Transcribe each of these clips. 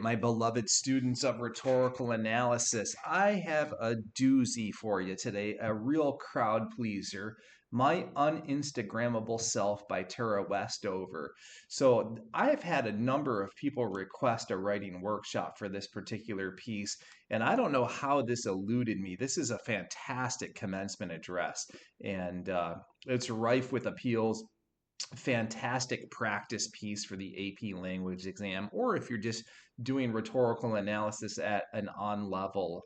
right, my beloved students of rhetorical analysis, I have a doozy for you today, a real crowd pleaser, My Uninstagrammable Self by Tara Westover. So I've had a number of people request a writing workshop for this particular piece, and I don't know how this eluded me. This is a fantastic commencement address, and it's rife with appeals, fantastic practice piece for the AP language exam, or if you're just doing rhetorical analysis at an on-level,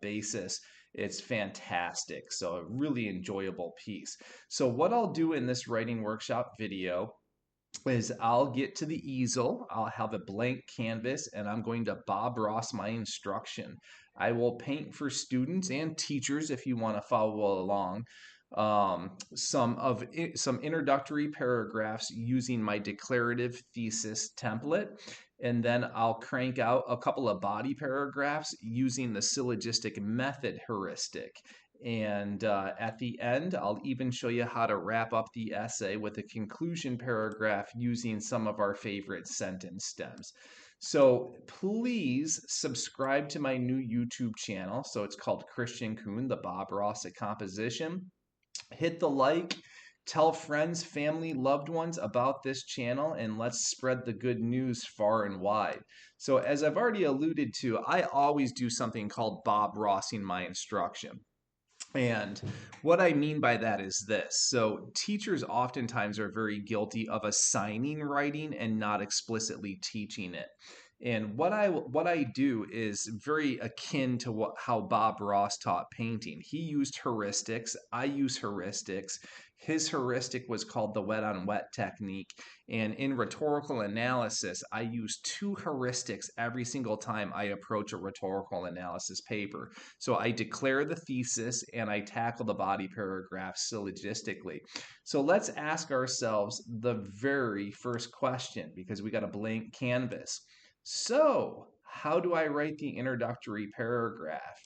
basis, it's fantastic. So a really enjoyable piece. So what I'll do in this writing workshop video is I'll get to the easel, I'll have a blank canvas, and I'm going to Bob Ross my instruction. I will paint for students and teachers if you want to follow along some introductory paragraphs using my declarative thesis template, and then I'll crank out a couple of body paragraphs using the syllogistic method heuristic. And at the end, I'll even show you how to wrap up the essay with a conclusion paragraph using some of our favorite sentence stems. So please subscribe to my new YouTube channel. So it's called Kristian Kuhn, the Bob Ross of Composition. Hit the like, tell friends, family, loved ones about this channel, and let's spread the good news far and wide. So as I've already alluded to, I always do something called Bob Rossing my instruction. And what I mean by that is this. So teachers oftentimes are very guilty of assigning writing and not explicitly teaching it. And what I do is very akin to how Bob Ross taught painting. He used heuristics. I use heuristics. His heuristic was called the wet on wet technique. And in rhetorical analysis, I use two heuristics every single time I approach a rhetorical analysis paper. So I declare the thesis and I tackle the body paragraph syllogistically. So let's ask ourselves the very first question, because we got a blank canvas. So, how do I write the introductory paragraph?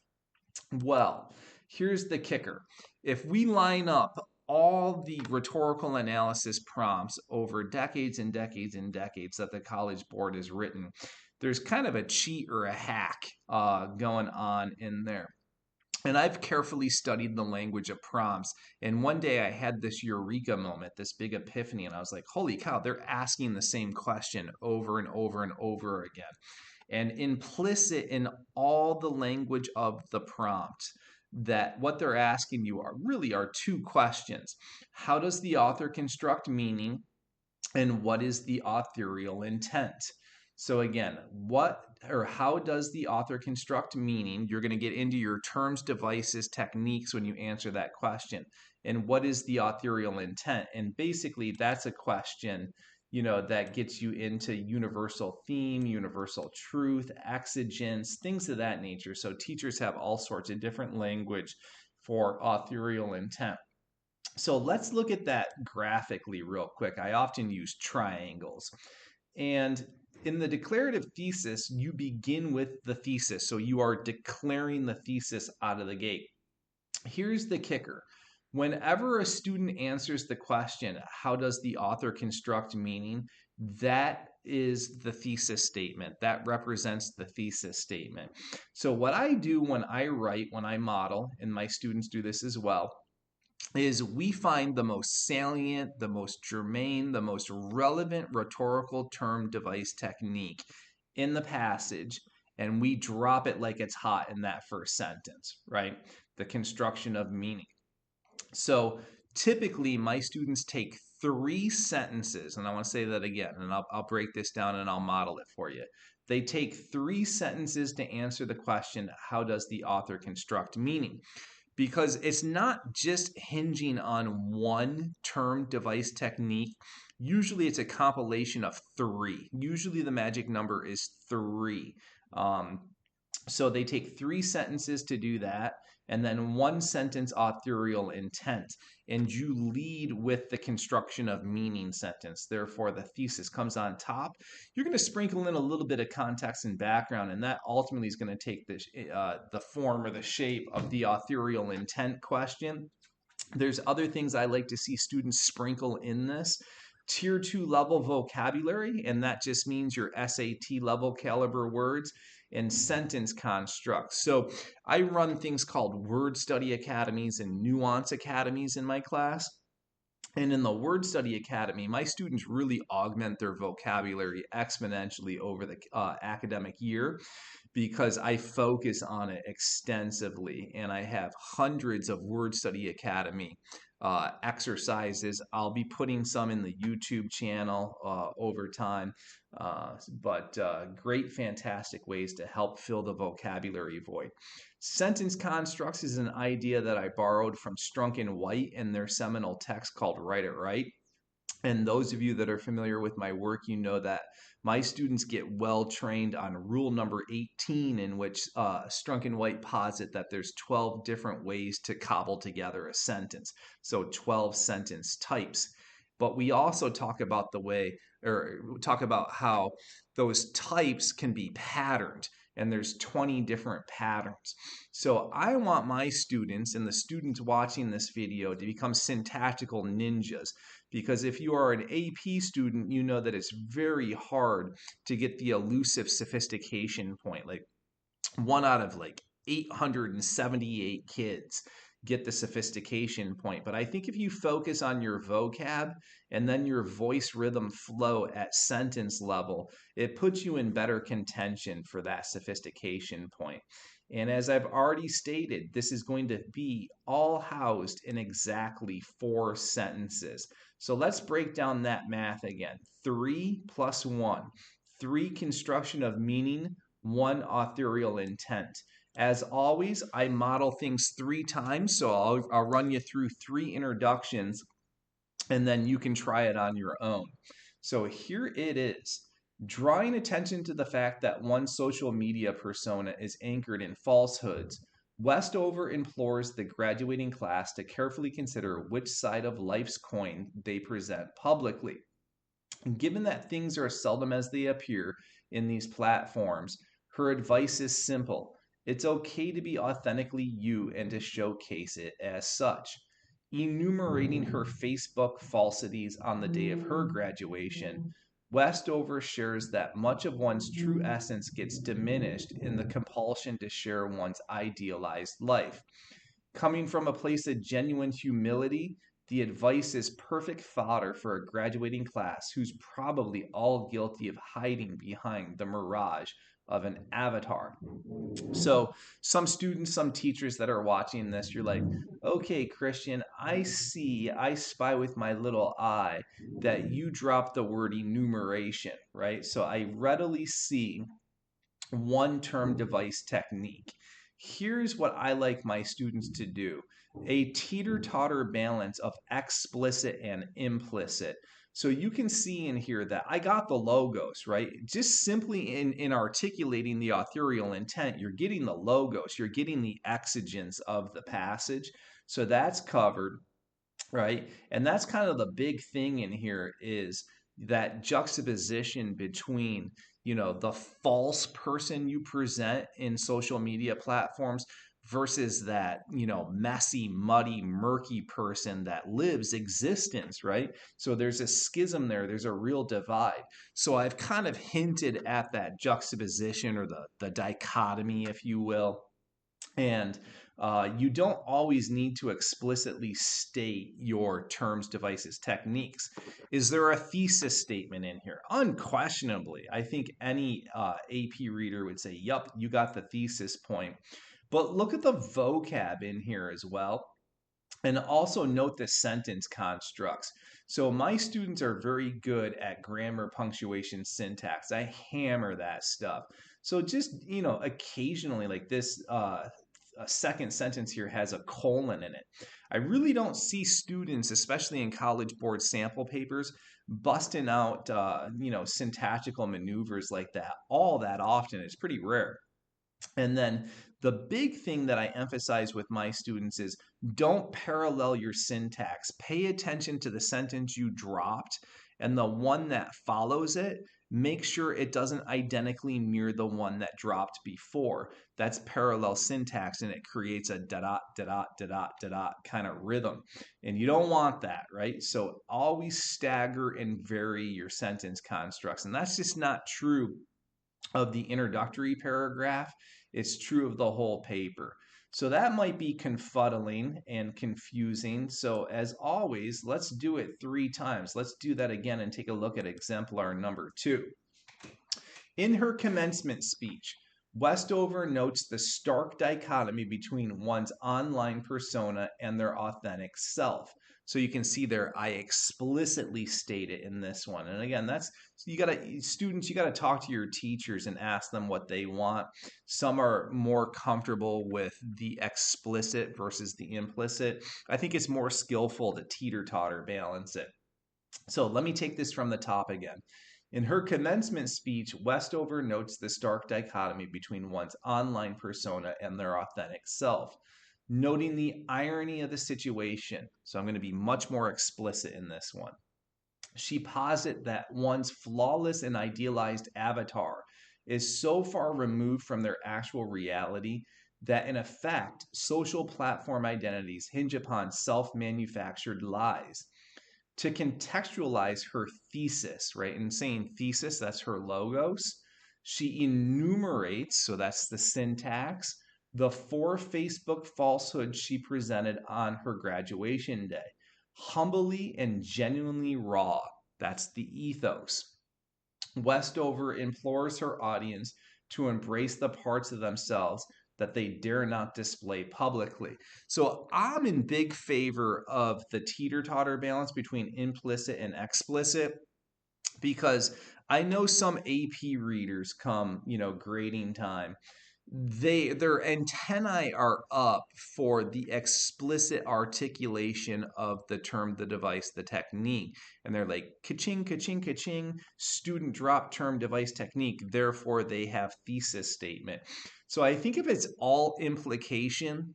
Well, here's the kicker. If we line up all the rhetorical analysis prompts over decades and decades and decades that the College Board has written, there's kind of a cheat or a hack going on in there. And I've carefully studied the language of prompts. And one day I had this eureka moment, this big epiphany, and I was like, holy cow, they're asking the same question over and over and over again. And implicit in all the language of the prompt, that what they're asking you are two questions. How does the author construct meaning? And what is the authorial intent? So again, how does the author construct meaning? You're going to get into your terms, devices, techniques when you answer that question. And what is the authorial intent? And basically, that's a question, that gets you into universal theme, universal truth, exigence, things of that nature. So teachers have all sorts of different language for authorial intent. So let's look at that graphically real quick. I often use triangles. And in the declarative thesis, you begin with the thesis. So you are declaring the thesis out of the gate. Here's the kicker. Whenever a student answers the question, how does the author construct meaning? That is the thesis statement. That represents the thesis statement. So what I do when I write, when I model, and my students do this as well, is we find the most salient, the most germane, the most relevant rhetorical term, device, technique in the passage, and we drop it like it's hot in that first sentence, right? The construction of meaning. So typically my students take 3 sentences, and I want to say that again, and I'll break this down and I'll model it for you. They take 3 sentences to answer the question, how does the author construct meaning? Because it's not just hinging on one term, device, technique. Usually it's a compilation of 3. Usually the magic number is 3. So they take 3 sentences to do that, and then 1 sentence authorial intent. And you lead with the construction of meaning sentence. Therefore, the thesis comes on top. You're going to sprinkle in a little bit of context and background, and that ultimately is going to take the form or the shape of the authorial intent question. There's other things I like to see students sprinkle in this. Tier 2 level vocabulary, and that just means your SAT level caliber words, and sentence constructs. So I run things called word study academies and nuance academies in my class. And in the Word Study Academy, my students really augment their vocabulary exponentially over the academic year because I focus on it extensively. And I have hundreds of Word Study Academy exercises. I'll be putting some in the YouTube channel over time. But great, fantastic ways to help fill the vocabulary void. Sentence constructs is an idea that I borrowed from Strunk and White in their seminal text called Write It Right. And those of you that are familiar with my work, you know that my students get well trained on rule number 18, in which Strunk and White posit that there's 12 different ways to cobble together a sentence. So 12 sentence types. But we also talk about the way, or talk about how those types can be patterned, and there's 20 different patterns. So I want my students and the students watching this video to become syntactical ninjas, because if you are an AP student, you know that it's very hard to get the elusive sophistication point. Like 1 out of like 878 kids get the sophistication point. But I think if you focus on your vocab and then your voice rhythm flow at sentence level, it puts you in better contention for that sophistication point. And as I've already stated, this is going to be all housed in exactly 4 sentences. So let's break down that math again. 3 plus 1. 3 construction of meaning, 1 authorial intent. As always, I model things 3 times, so I'll run you through 3 introductions, and then you can try it on your own. So here it is. Drawing attention to the fact that one social media persona is anchored in falsehoods, Westover implores the graduating class to carefully consider which side of life's coin they present publicly. Given that things are seldom as they appear in these platforms, her advice is simple. It's okay to be authentically you and to showcase it as such. Enumerating her Facebook falsities on the day of her graduation, Westover shares that much of one's true essence gets diminished in the compulsion to share one's idealized life. Coming from a place of genuine humility, the advice is perfect fodder for a graduating class who's probably all guilty of hiding behind the mirage of an avatar. So some students, some teachers that are watching this, you're like, okay, Kristian, I spy with my little eye that you dropped the word enumeration, right? So I readily see one term device technique. Here's what I like my students to do: a teeter-totter balance of explicit and implicit. So you can see in here that I got the logos, right? Just simply in articulating the authorial intent, you're getting the logos, you're getting the exigence of the passage. So that's covered, right? And that's kind of the big thing in here, is that juxtaposition between, the false person you present in social media platforms versus that, messy, muddy, murky person that lives existence, right? So there's a schism there, there's a real divide. So I've kind of hinted at that juxtaposition, or the dichotomy, if you will. And you don't always need to explicitly state your terms, devices, techniques. Is there a thesis statement in here? Unquestionably. I think any AP reader would say, yup, you got the thesis point. But look at the vocab in here as well. And also note the sentence constructs. So my students are very good at grammar, punctuation, syntax. I hammer that stuff. So just, occasionally, like this a second sentence here has a colon in it. I really don't see students, especially in College Board sample papers, busting out, syntactical maneuvers like that all that often. It's pretty rare. And then the big thing that I emphasize with my students is don't parallel your syntax. Pay attention to the sentence you dropped and the one that follows it, make sure it doesn't identically mirror the one that dropped before. That's parallel syntax, and it creates a da-dot, da-dot, da-dot, da-dot kind of rhythm. And you don't want that, right? So always stagger and vary your sentence constructs. And that's just not true of the introductory paragraph. It's true of the whole paper. So that might be confuddling and confusing. So as always, let's do it 3 times. Let's do that again and take a look at exemplar number 2. In her commencement speech, Westover notes the stark dichotomy between one's online persona and their authentic self. So you can see there, I explicitly state it in this one. And again, that's, students, you gotta talk to your teachers and ask them what they want. Some are more comfortable with the explicit versus the implicit. I think it's more skillful to teeter-totter balance it. So let me take this from the top again. In her commencement speech, Westover notes the stark dichotomy between one's online persona and their authentic self, noting the irony of the situation. So I'm going to be much more explicit in this one. She posits that one's flawless and idealized avatar is so far removed from their actual reality that, in effect, social platform identities hinge upon self-manufactured lies. To contextualize her thesis, right? And saying thesis, that's her logos. She enumerates, so that's the syntax, the 4 Facebook falsehoods she presented on her graduation day. Humbly and genuinely raw, that's the ethos. Westover implores her audience to embrace the parts of themselves that they dare not display publicly. So I'm in big favor of the teeter-totter balance between implicit and explicit, because I know some AP readers come, grading time, their antennae are up for the explicit articulation of the term, the device, the technique, and they're like ka-ching, ka-ching, ka-ching, student drop term, device, technique, therefore they have thesis statement. So I think if it's all implication,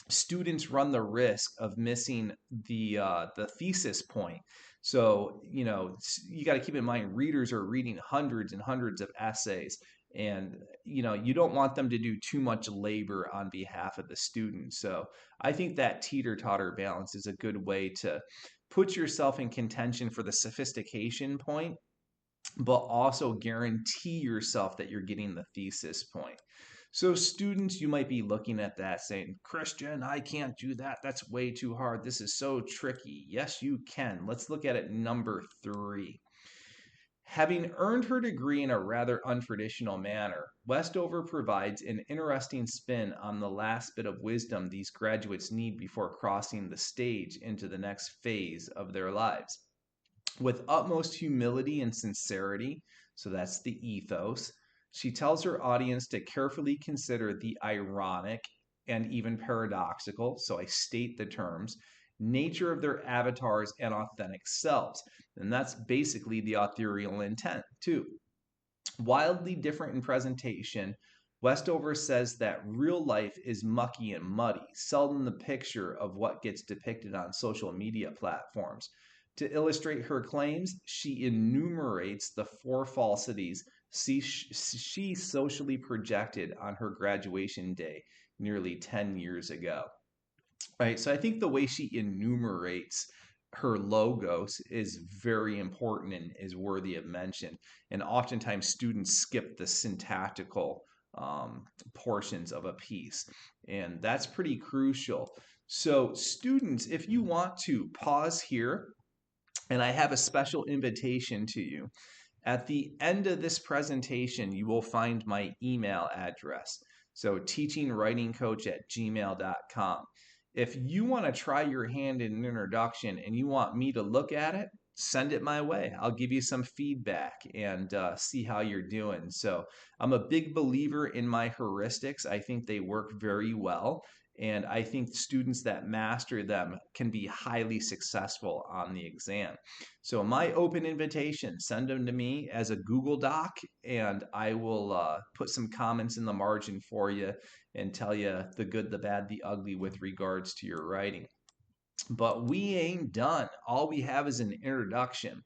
students run the risk of missing the thesis point. So you got to keep in mind, readers are reading hundreds and hundreds of essays, and you don't want them to do too much labor on behalf of the student. So I think that teeter-totter balance is a good way to put yourself in contention for the sophistication point, but also guarantee yourself that you're getting the thesis point. So students, you might be looking at that saying, Kristian, I can't do that. That's way too hard. This is so tricky. Yes, you can. Let's look at it, number 3. Having earned her degree in a rather untraditional manner, Westover provides an interesting spin on the last bit of wisdom these graduates need before crossing the stage into the next phase of their lives. With utmost humility and sincerity, so that's the ethos, she tells her audience to carefully consider the ironic and even paradoxical, so I state the terms, nature of their avatars and authentic selves. And that's basically the authorial intent, too. Wildly different in presentation, Westover says that real life is mucky and muddy, seldom the picture of what gets depicted on social media platforms. To illustrate her claims, she enumerates the 4 falsities she socially projected on her graduation day nearly 10 years ago. Right, so I think the way she enumerates her logos is very important and is worthy of mention. And oftentimes students skip the syntactical portions of a piece, and that's pretty crucial. So students, if you want to pause here, and I have a special invitation to you. At the end of this presentation, you will find my email address. So teachingwritingcoach@gmail.com. If you want to try your hand in an introduction and you want me to look at it, send it my way. I'll give you some feedback and see how you're doing. So I'm a big believer in my heuristics. I think they work very well. And I think students that master them can be highly successful on the exam. So my open invitation, send them to me as a Google Doc, and I will put some comments in the margin for you and tell you the good, the bad, the ugly with regards to your writing. But we ain't done. All we have is an introduction.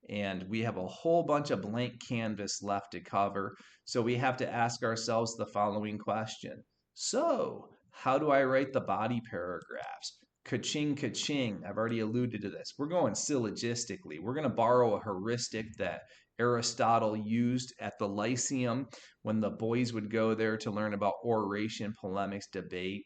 and we have a whole bunch of blank canvas left to cover. So we have to ask ourselves the following question. So, how do I write the body paragraphs? Ka-ching, ka-ching. I've already alluded to this. We're going syllogistically. We're going to borrow a heuristic that Aristotle used at the Lyceum when the boys would go there to learn about oration, polemics, debate,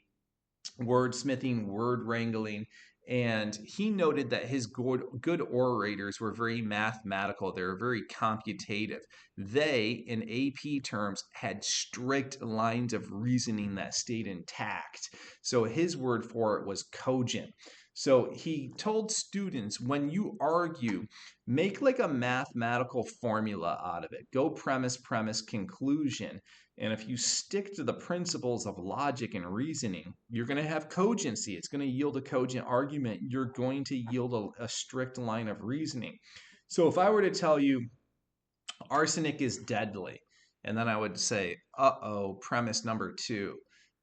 wordsmithing, word wrangling. And he noted that his good orators were very mathematical. They were very computative. They, in AP terms, had strict lines of reasoning that stayed intact. So his word for it was cogent. So he told students, when you argue, make like a mathematical formula out of it. Go premise, premise, conclusion. And if you stick to the principles of logic and reasoning, you're going to have cogency. It's going to yield a cogent argument. You're going to yield a strict line of reasoning. So if I were to tell you arsenic is deadly, and then I would say, uh-oh, premise number 2.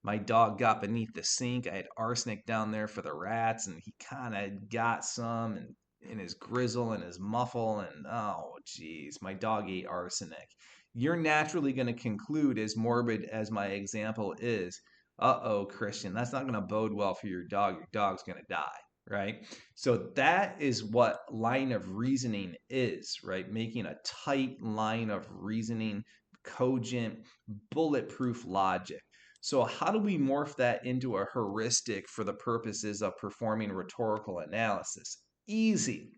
My dog got beneath the sink. I had arsenic down there for the rats, and he kind of got some in his grizzle and his muffle, and oh, geez, my dog ate arsenic. You're naturally going to conclude, as morbid as my example is, uh-oh, Kristian, that's not going to bode well for your dog. Your dog's going to die, right? So that is what line of reasoning is, right? Making a tight line of reasoning, cogent, bulletproof logic. So how do we morph that into a heuristic for the purposes of performing rhetorical analysis? Easy.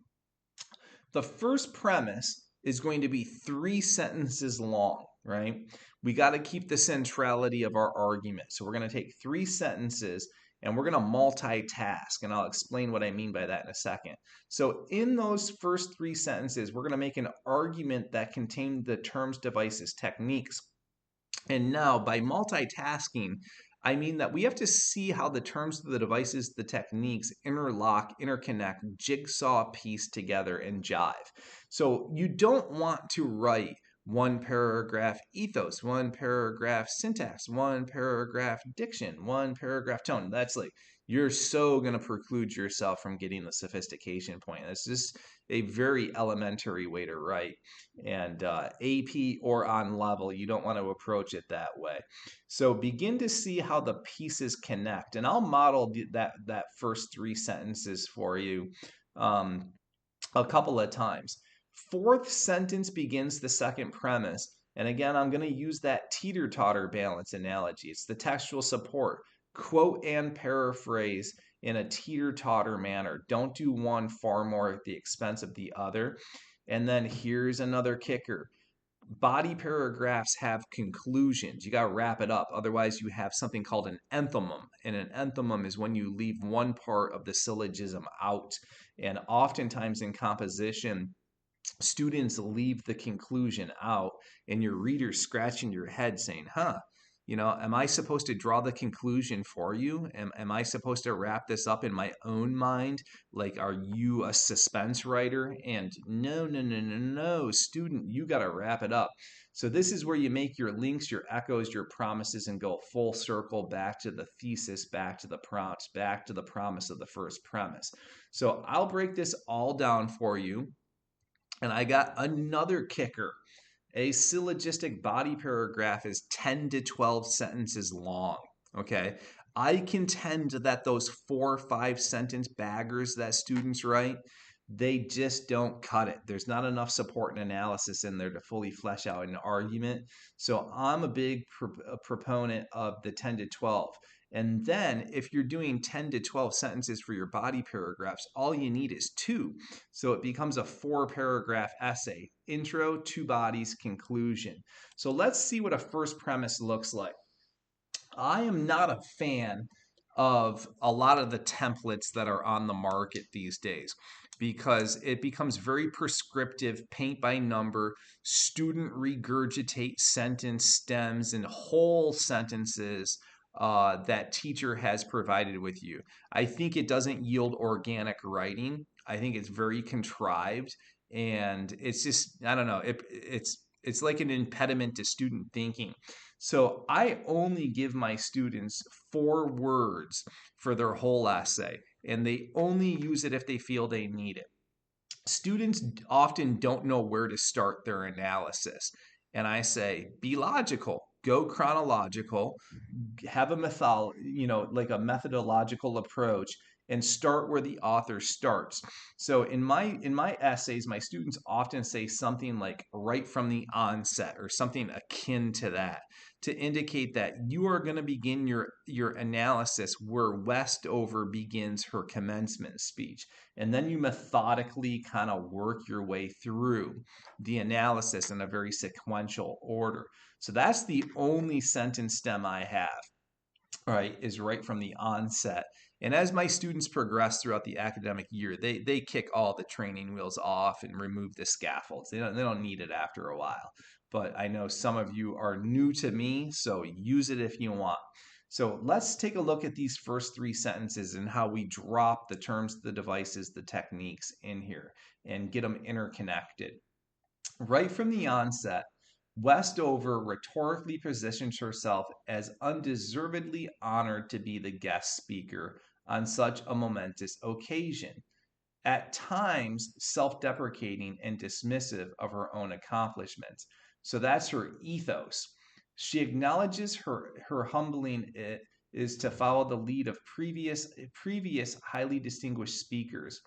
The first premise is going to be 3 sentences long, right? We got to keep the centrality of our argument. So we're going to take 3 sentences and we're going to multitask, and I'll explain what I mean by that in a second. So in those first 3 sentences, we're going to make an argument that contains the terms, devices, techniques. And now by multitasking, I mean that we have to see how the terms, the devices, the techniques interlock, interconnect, jigsaw piece together, and jive. So you don't want to write 1 paragraph ethos, 1 paragraph syntax, 1 paragraph diction, 1 paragraph tone. That's like, you're so going to preclude yourself from getting the sophistication point. It's just a very elementary way to write. And AP or on level, you don't want to approach it that way. So begin to see how the pieces connect. And I'll model that first 3 sentences for you a couple of times. 4th sentence begins the second premise. And again, I'm going to use that teeter-totter balance analogy. It's the textual support. Quote and paraphrase in a teeter-totter manner. Don't do one far more at the expense of the other. And then here's another kicker. Body paragraphs have conclusions. You got to wrap it up. Otherwise, you have something called an enthymem. And an enthymem is when you leave one part of the syllogism out. And oftentimes in composition, students leave the conclusion out, and your reader's scratching your head saying, am I supposed to draw the conclusion for you? Am I supposed to wrap this up in my own mind? Like, are you a suspense writer? And no, student, you got to wrap it up. So this is where you make your links, your echoes, your promises, and go full circle back to the thesis, back to the prompts, back to the promise of the first premise. So I'll break this all down for you. And I got another kicker. A syllogistic body paragraph is 10 to 12 sentences long, okay? I contend that those 4 or 5 sentence baggers that students write, they just don't cut it. There's not enough support and analysis in there to fully flesh out an argument. So I'm a big proponent of the 10 to 12. And then if you're doing 10 to 12 sentences for your body paragraphs, all you need is 2. So it becomes a 4-paragraph essay. Intro, 2 bodies, conclusion. So let's see what a first premise looks like. I am not a fan of a lot of the templates that are on the market these days because it becomes very prescriptive, paint by number, student regurgitate sentence stems and whole sentences that teacher has provided with you. I think it doesn't yield organic writing. I think it's very contrived, and it's just, I don't know, it's like an impediment to student thinking. So I only give my students 4 words for their whole essay, and they only use it if they feel they need it. Students often don't know where to start their analysis. And I say, be logical, go chronological, have a like a methodological approach, and start where the author starts. So in my essays, my students often say something like right from the onset or something akin to that, to indicate that you are going to begin your analysis where Westover begins her commencement speech, and then you methodically kind of work your way through the analysis in a very sequential order. So that's the only sentence stem I have, right, is right from the onset. And as my students progress throughout the academic year, they kick all the training wheels off and remove the scaffolds. They don't need it after a while. But I know some of you are new to me, so use it if you want. So let's take a look at these first three sentences and how we drop the terms, the devices, the techniques in here and get them interconnected. Right from the onset, Westover rhetorically positions herself as undeservedly honored to be the guest speaker on such a momentous occasion, at times self deprecating and dismissive of her own accomplishments. So that's her ethos. She acknowledges her humbling it is to follow the lead of previous highly distinguished speakers.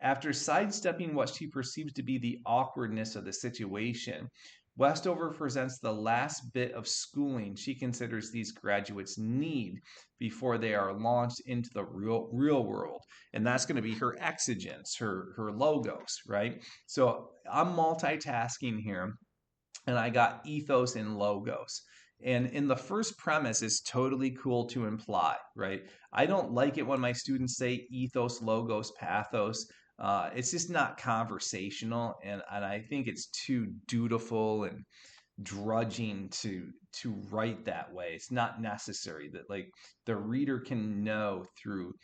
After sidestepping what she perceives to be the awkwardness of the situation, Westover presents the last bit of schooling she considers these graduates need before they are launched into the real world. And that's going to be her exigence, her logos, right? So I'm multitasking here, and I got ethos and logos. And in the first premise is totally cool to imply, right? I don't like it when my students say ethos, logos, pathos. It's just not conversational, and I think it's too dutiful and drudging to write that way. It's not necessary. That like the reader can know through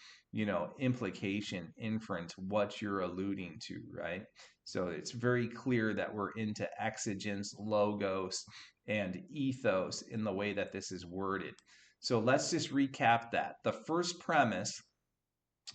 implication, inference, what you're alluding to, right? So it's very clear that we're into exigence, logos, and ethos in the way that this is worded. So let's just recap that. The first premise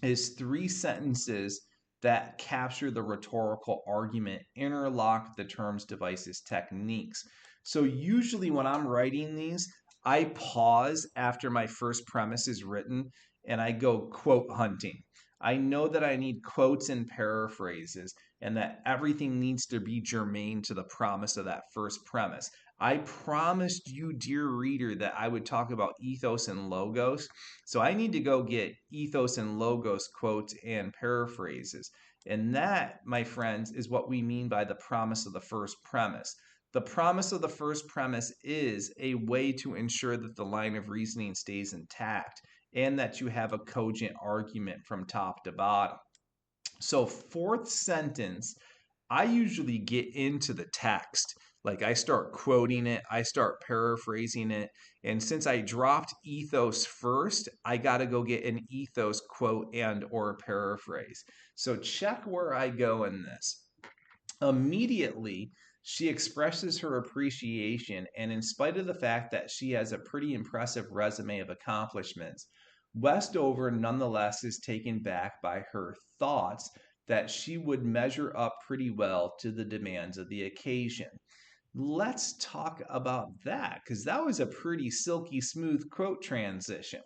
is three sentences that capture the rhetorical argument, interlock the terms, devices, techniques. So usually when I'm writing these, I pause after my first premise is written and I go quote hunting. I know that I need quotes and paraphrases, and that everything needs to be germane to the promise of that first premise. I promised you, dear reader, that I would talk about ethos and logos. So I need to go get ethos and logos quotes and paraphrases. And that, my friends, is what we mean by the promise of the first premise. The promise of the first premise is a way to ensure that the line of reasoning stays intact and that you have a cogent argument from top to bottom. So, fourth sentence, I usually get into the text. Like I start quoting it, I start paraphrasing it. And since I dropped ethos first, I got to go get an ethos quote and or paraphrase. So check where I go in this. Immediately, she expresses her appreciation, and in spite of the fact that she has a pretty impressive resume of accomplishments, Westover nonetheless is taken back by her thoughts that she would measure up pretty well to the demands of the occasion. Let's talk about that because that was a pretty silky smooth quote transition.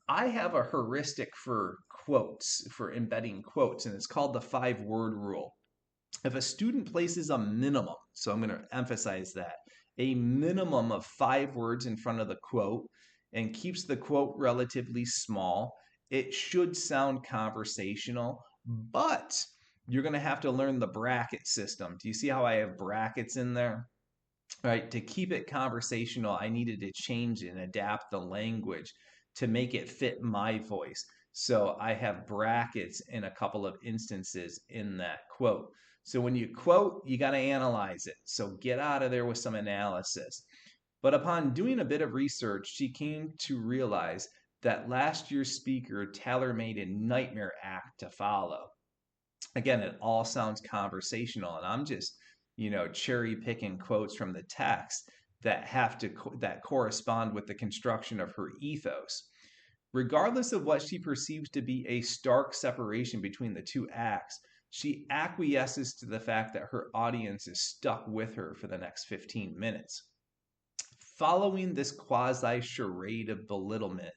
I have a heuristic for quotes, for embedding quotes, and it's called the 5 word rule. If a student places a minimum, so I'm going to emphasize that, a minimum of 5 words in front of the quote and keeps the quote relatively small, it should sound conversational, but you're going to have to learn the bracket system. Do you see how I have brackets in there? Right, to keep it conversational, I needed to change and adapt the language to make it fit my voice. So I have brackets in a couple of instances in that quote. So when you quote, you got to analyze it. So get out of there with some analysis. But upon doing a bit of research, she came to realize that last year's speaker tailor-made a nightmare act to follow. Again, it all sounds conversational, and I'm just, cherry picking quotes from the text that correspond with the construction of her ethos. Regardless of what she perceives to be a stark separation between the two acts, She acquiesces to the fact that her audience is stuck with her for the next 15 minutes. Following this quasi-charade of belittlement,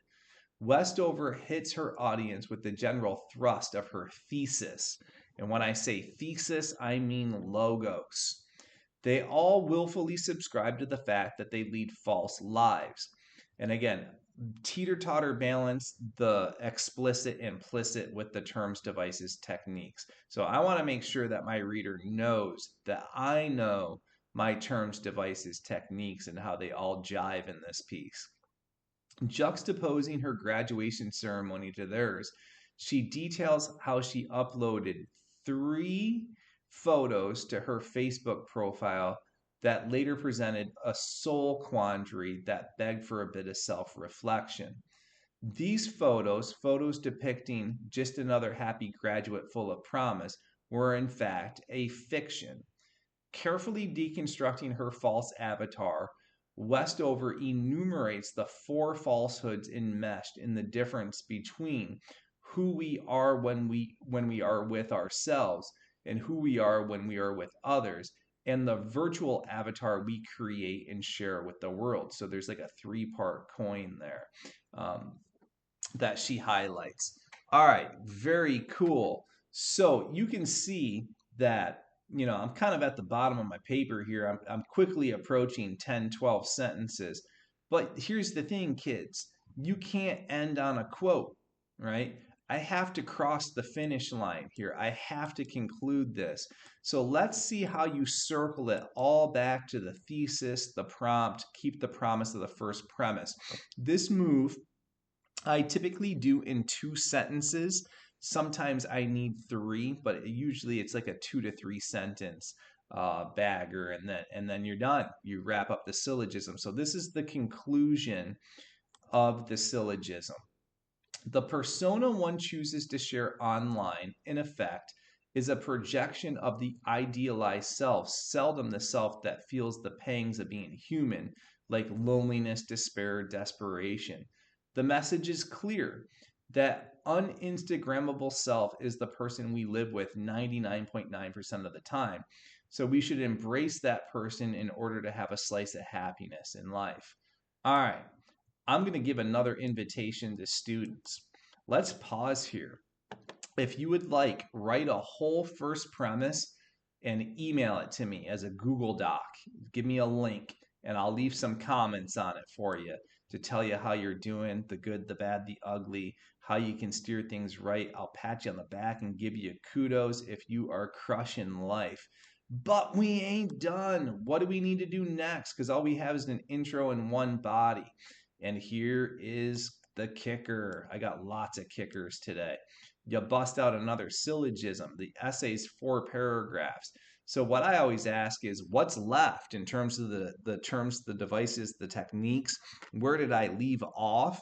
Westover hits her audience with the general thrust of her thesis. And when I say thesis, I mean logos. They all willfully subscribe to the fact that they lead false lives. And again, teeter-totter balance the explicit implicit with the terms, devices, techniques. So I want to make sure that my reader knows that I know my terms, devices, techniques, and how they all jive in this piece. Juxtaposing her graduation ceremony to theirs, she details how she uploaded 3 photos to her Facebook profile that later presented a soul quandary that begged for a bit of self-reflection. These photos depicting just another happy graduate full of promise, were in fact a fiction. Carefully deconstructing her false avatar, Westover enumerates the 4 falsehoods enmeshed in the difference between who we are when we are with ourselves and who we are when we are with others, and the virtual avatar we create and share with the world. So there's like a 3-part coin there that she highlights. All right, very cool. So you can see that, I'm kind of at the bottom of my paper here. I'm quickly approaching 10, 12 sentences. But here's the thing, kids. You can't end on a quote, right? I have to cross the finish line here. I have to conclude this. So let's see how you circle it all back to the thesis, the prompt, keep the promise of the first premise. This move I typically do in 2 sentences. Sometimes I need 3, but usually it's like a 2 to 3 sentence bagger, and then you're done. You wrap up the syllogism. So this is the conclusion of the syllogism. The persona one chooses to share online, in effect, is a projection of the idealized self, seldom the self that feels the pangs of being human, like loneliness, despair, desperation. The message is clear. That uninstagrammable self is the person we live with 99.9% of the time. So we should embrace that person in order to have a slice of happiness in life. All right, I'm going to give another invitation to students. Let's pause here. If you would like, write a whole first premise and email it to me as a Google Doc. Give me a link and I'll leave some comments on it for you to tell you how you're doing, the good, the bad, the ugly, how you can steer things right. I'll pat you on the back and give you kudos if you are crushing life. But we ain't done. What do we need to do next? Because all we have is an intro and one body. And here is the kicker. I got lots of kickers today. You bust out another syllogism. The essay's 4 paragraphs. So what I always ask is, what's left in terms of the terms, the devices, the techniques? Where did I leave off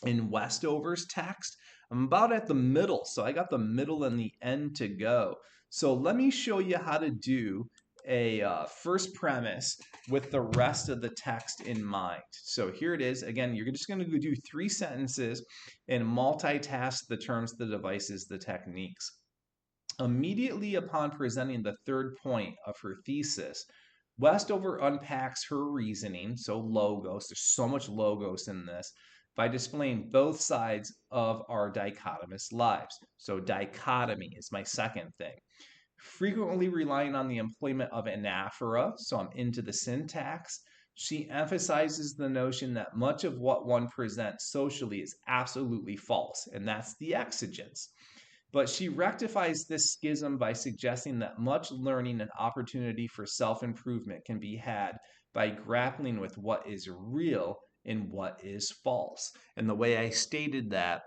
in Westover's text? I'm about at the middle, so I got the middle and the end to go. So let me show you how to do a first premise with the rest of the text in mind. So here it is. Again, you're just going to do 3 sentences and multitask the terms, the devices, the techniques. Immediately upon presenting the 3rd point of her thesis, Westover unpacks her reasoning, so logos, there's so much logos in this, by displaying both sides of our dichotomous lives. So dichotomy is my second thing. Frequently relying on the employment of anaphora, so I'm into the syntax, she emphasizes the notion that much of what one presents socially is absolutely false, and that's the exigence. But she rectifies this schism by suggesting that much learning and opportunity for self-improvement can be had by grappling with what is real and what is false. And the way I stated that,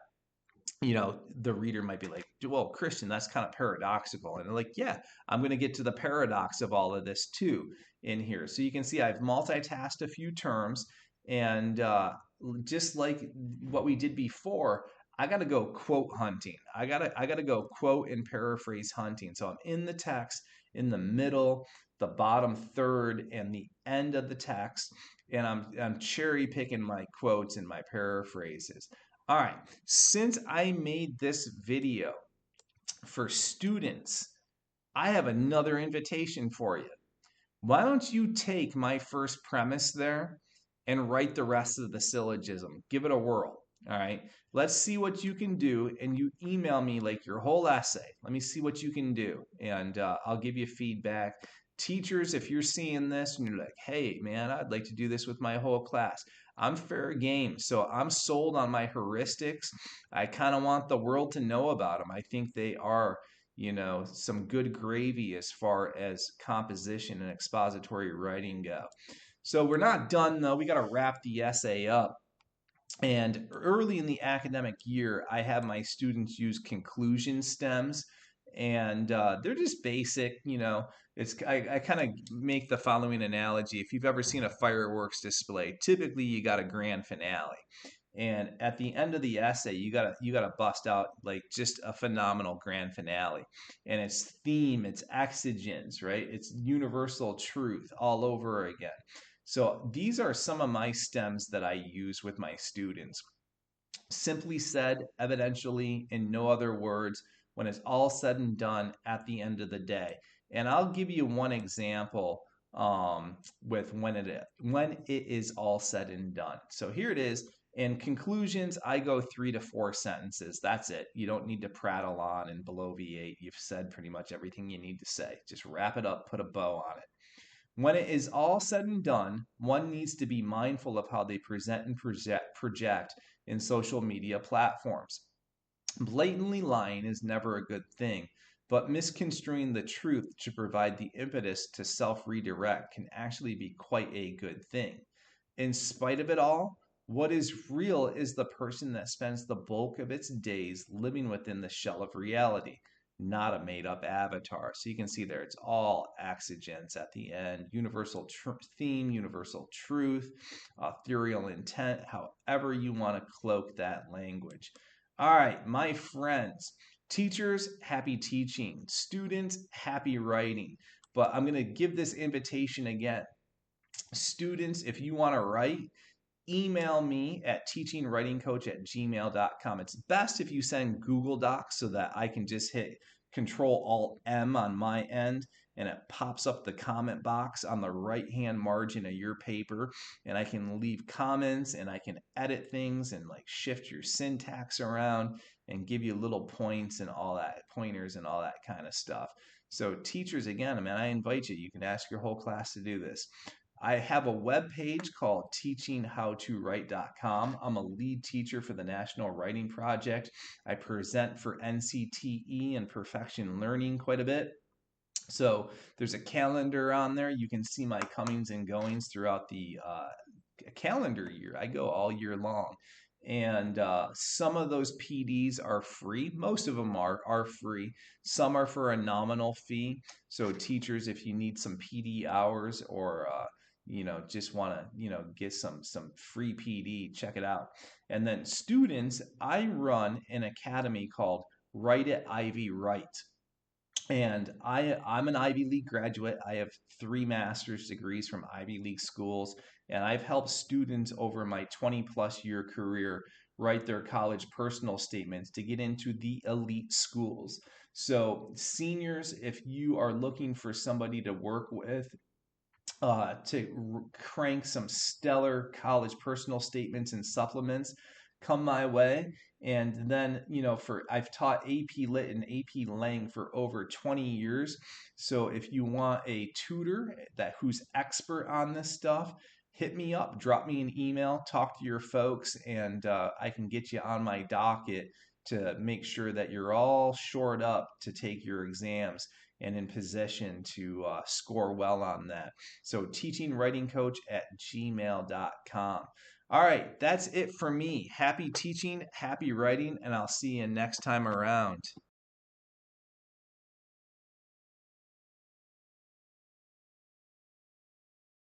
the reader might be like, well, Kristian, that's kind of paradoxical. And they're like, yeah, I'm going to get to the paradox of all of this too in here. So you can see I've multitasked a few terms, and just like what we did before, I got to go quote hunting. I got to go quote and paraphrase hunting. So I'm in the text, in the middle, the bottom third, and the end of the text, and I'm cherry picking my quotes and my paraphrases. All right, since I made this video For students, I have another invitation for you. Why don't you take my first premise there and write the rest of the syllogism? Give it a whirl. All right. Let's see what you can do. And you email me like your whole essay. Let me see what you can do. And I'll give you feedback. Teachers, if you're seeing this and you're like, hey, man, I'd like to do this with my whole class, I'm fair game. So I'm sold on my heuristics. I kind of want the world to know about them. I think they are, some good gravy as far as composition and expository writing go. So we're not done though. We got to wrap the essay up. And early in the academic year, I have my students use conclusion stems, and they're just basic. I kind of make the following analogy. If you've ever seen a fireworks display, typically you got a grand finale. And at the end of the essay, you gotta bust out like just a phenomenal grand finale, and it's theme, it's exigence, right? It's universal truth all over again. So these are some of my stems that I use with my students. Simply said, evidentially, in no other words, when it's all said and done at the end of the day. And I'll give you one example with when it is all said and done. So here it is. In conclusions, I go 3 to 4 sentences. That's it. You don't need to prattle on and bloviate. You've said pretty much everything you need to say. Just wrap it up, put a bow on it. When it is all said and done, one needs to be mindful of how they present and project in social media platforms. Blatantly lying is never a good thing, but misconstruing the truth to provide the impetus to self redirect can actually be quite a good thing. In spite of it all, what is real is the person that spends the bulk of its days living within the shell of reality, not a made up avatar. So you can see there, it's all exigence at the end, universal theme, universal truth, ethereal intent, however you want to cloak that language. All right, my friends, teachers, happy teaching, students, happy writing. But I'm going to give this invitation again. Students, if you want to write, email me at teachingwritingcoach@gmail.com. It's best if you send Google Docs so that I can just hit Control Alt M on my end and it pops up the comment box on the right hand margin of your paper, and I can leave comments and I can edit things and like shift your syntax around and give you little pointers and all that kind of stuff. So teachers, again, man, I invite you. You can ask your whole class to do this. I have a web page called teachinghowtowrite.com. I'm a lead teacher for the National Writing Project. I present for NCTE and Perfection Learning quite a bit. So there's a calendar on there. You can see my comings and goings throughout the calendar year. I go all year long. And some of those PDs are free. Most of them are free. Some are for a nominal fee. So teachers, if you need some PD hours or just want to get some free PD, check it out. And then students, I run an academy called Write It Ivy Write. And I'm an Ivy League graduate. I have 3 master's degrees from Ivy League schools, and I've helped students over my 20 plus year career write their college personal statements to get into the elite schools. So seniors, if you are looking for somebody to work with to crank some stellar college personal statements and supplements, come my way. And then, I've taught AP Lit and AP Lang for over 20 years. So if you want a tutor who's expert on this stuff, hit me up, drop me an email, talk to your folks, and I can get you on my docket to make sure that you're all shored up to take your exams and in position to score well on that. So teachingwritingcoach@gmail.com. All right, that's it for me. Happy teaching, happy writing, and I'll see you next time around.